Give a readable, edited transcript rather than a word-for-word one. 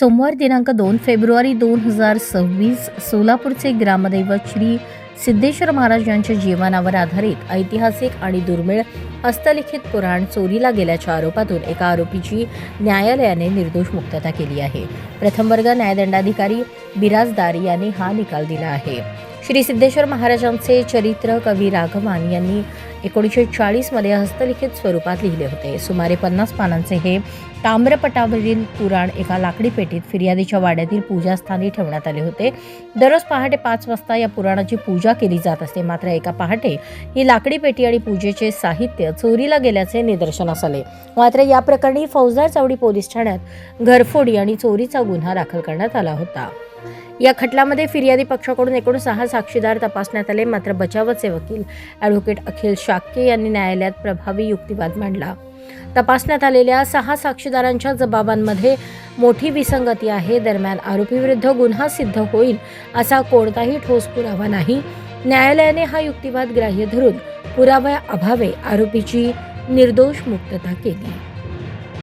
सोमवार दिनांक 2 फेब्रुवारी 2026 सोलापूरचे ग्रामदैवत श्री सिद्धेश्वर महाराज यांच्या जीवनावर आधारित ऐतिहासिक आणि दुर्मिळ हस्तलिखित पुराण चोरीला गेल्याच्या आरोपातून एका आरोपीची न्यायालयाने निर्दोष मुक्तता केली आहे. प्रथम वर्ग न्यायदंडाधिकारी बिराजदार यांनी हा निकाल दिला आहे. श्री सिद्धेश्वर महाराजांचे चरित्र कवी राघवान यांनी 1940 मध्ये हस्तलिखित स्वरूपात लिहिले होते. सुमारे 50 पानांचे हे ताम्रपटावरील पुराण एका लाकडी पेटीत फिर्यादीच्या वाड्यातील पूजास्थानी ठेवण्यात आले होते. दररोज पहाटे 5 वाजता या पुराणाची पूजा केली जात असते. मात्र एका पहाटे ही लाकडी पेटी आणि पूजेचे साहित्य चोरीला गेल्याचे निदर्शनास आले. मात्र या प्रकरणी फौजदार चावडी पोलीस ठाण्यात घरफोडी आणि चोरीचा गुन्हा दाखल करण्यात आला होता. या खटल्यामध्ये फिर्यादी पक्षाकडून एकूण 6 साक्षीदार तपासण्यात आले. मात्र बचावाचे वकील ॲडव्होकेट अखिल शाक्य यांनी न्यायालयात प्रभावी युक्तिवाद मांडला. तपासण्यात आलेल्या 6 साक्षीदारांच्या जबाबांमध्ये मोठी विसंगती आहे. दरम्यान आरोपीविरुद्ध गुन्हा सिद्ध होईल असा कोणताही ठोस पुरावा नाही. न्यायालयाने हा युक्तिवाद ग्राह्य धरून पुराव्याअभावे आरोपीची निर्दोष मुक्तता केली.